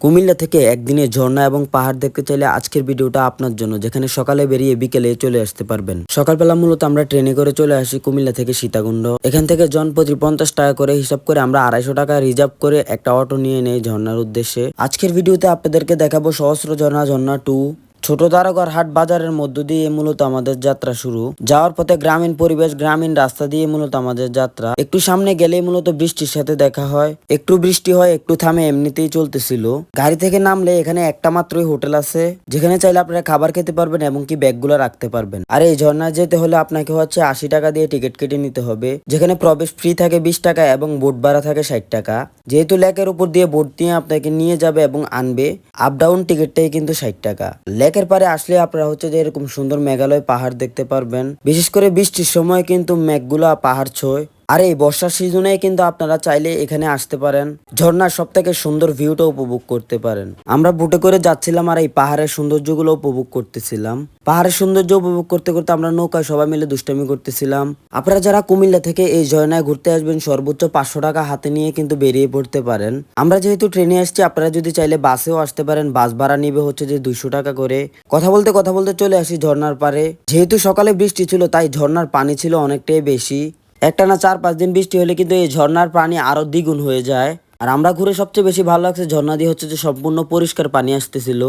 কুমিল্লা থেকে একদিনে ঝর্ণা এবং পাহাড় দেখতে চাইলে আজকের ভিডিওটা আপনার জন্য, যেখানে সকালে বেরিয়ে বিকেলে চলে আসতে পারবেন। সকালবেলা মূলত আমরা ট্রেনে করে চলে আসি কুমিল্লা থেকে সীতাকুণ্ড। এখান থেকে জনপ্রতি 50 টাকা করে হিসাব করে আমরা 250 টাকা রিজার্ভ করে একটা অটো নিয়ে নেই ঝর্ণার উদ্দেশ্যে। আজকের ভিডিওতে আপনাদেরকে দেখাবো সহস্র ঝর্ণা, ঝর্ণা 2। ছোট দারোগার হাট বাজারের মধ্য দিয়ে মূলত আমাদের যাত্রা শুরু। যাওয়ার পথে গ্রামীণ পরিবেশ, গ্রামীণ রাস্তা দিয়ে মূলত আমাদের যাত্রা। একটু সামনে গেলেই মূলত বৃষ্টির সাথে দেখা হয়। একটু বৃষ্টি হয়, একটু থামে, এমনিতেই চলতেছিল। গাড়ি থেকে নামলে এখানে একটা মাত্রই হোটেল আছে, যেখানে চাইলে আপনারা খাবার খেতে পারবেন এবং কি ব্যাগগুলো রাখতে পারবেন। আর এই ঝর্ণায় যেতে হলে আপনাকে হচ্ছে 80 টাকা দিয়ে টিকিট কেটে নিতে হবে, যেখানে প্রবেশ ফ্রি থাকে 20 টাকা এবং বোট ভাড়া থাকে 60 টাকা। যেহেতু লেকের উপর দিয়ে বোট দিয়ে আপনাকে নিয়ে যাবে এবং আনবে, আপ ডাউন টিকিটটাই কিন্তু 60 টাকা। লেকের পারে আসলে আপনারা হচ্ছে যে এরকম সুন্দর মেঘালয় পাহাড় দেখতে পারবেন। বিশেষ করে বৃষ্টির সময় কিন্তু মেঘগুলা পাহাড় ছোঁয়। আর এই বর্ষার সিজনে কিন্তু আপনারা চাইলে এখানে আসতে পারেন, ঝর্ণার সব থেকে সুন্দর ভিউটা উপভোগ করতে পারেন। আমরা বুটে করে যাচ্ছিলাম আর এই পাহাড়ের সৌন্দর্যগুলো উপভোগ করতেছিলাম। পাহাড়ের সৌন্দর্য উপভোগ করতে করতে আমরা নৌকায় সবাই মিলে দুষ্টামি করতেছিলাম। আপনারা যারা কুমিল্লা থেকে এই ঝর্ণায় ঘুরতে আসবেন, সর্বোচ্চ 500 টাকা হাতে নিয়ে কিন্তু বেরিয়ে পড়তে পারেন। আমরা যেহেতু ট্রেনে আসছি, আপনারা যদি চাইলে বাসেও আসতে পারেন। বাস ভাড়া নিবে হচ্ছে যে 200 টাকা করে। কথা বলতে চলে আসি ঝর্ণার পারে। যেহেতু সকালে বৃষ্টি ছিল, তাই ঝর্ণার পানি ছিল অনেকটাই বেশি। একটানা 4-5 দিন বৃষ্টি হলে কিন্তু এই ঝর্ণার পানি আরো দ্বিগুণ হয়ে যায়। আর আমরা ঘুরে সবচেয়ে বেশি ভালো লাগছে, ঝর্ণা দিয়ে হচ্ছে যে সম্পূর্ণ পরিষ্কার পানি আসতেছিল।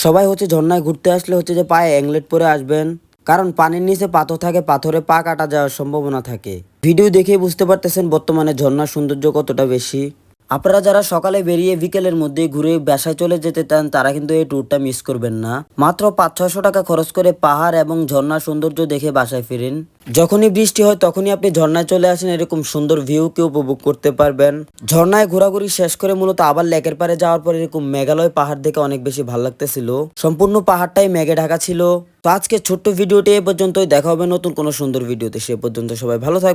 সবাই হচ্ছে ঝর্ণায় ঘুরতে আসলে হচ্ছে যে পায়ে অ্যাংলেট পরে আসবেন, কারণ পানির নিচে পাথর থাকে, পাথরে পা কাটা যাওয়ার সম্ভাবনা থাকে। ভিডিও দেখে বুঝতে পারতেছেন বর্তমানে ঝর্ণার সৌন্দর্য কতটা বেশি। আপনারা যারা সকালে বেরিয়ে বিকেলের মধ্যে ঘুরে বাসায় চলে যেতে চান, তারা কিন্তু এই ট্যুরটা মিস করবেন না। মাত্র 500-600 টাকা খরচ করে পাহাড় এবং ঝর্ণার সৌন্দর্য দেখে বাসায় ফিরেন। যখনই বৃষ্টি হয় তখনই আপনি ঝর্ণায় চলে আসেন, এরকম সুন্দর ভিউকে উপভোগ করতে পারবেন। ঝর্ণায় ঘোরাঘুরি শেষ করে মূলত আবার লেকের পারে যাওয়ার পর এরকম মেঘালয় পাহাড় দেখে অনেক বেশি ভালো লাগতেছিল। সম্পূর্ণ পাহাড়টাই মেঘে ঢাকা ছিল। তো আজকে ছোট্ট ভিডিওটি এ পর্যন্তই। দেখা হবে নতুন কোনো সুন্দর ভিডিওতে। সে পর্যন্ত সবাই ভালো থাকবেন।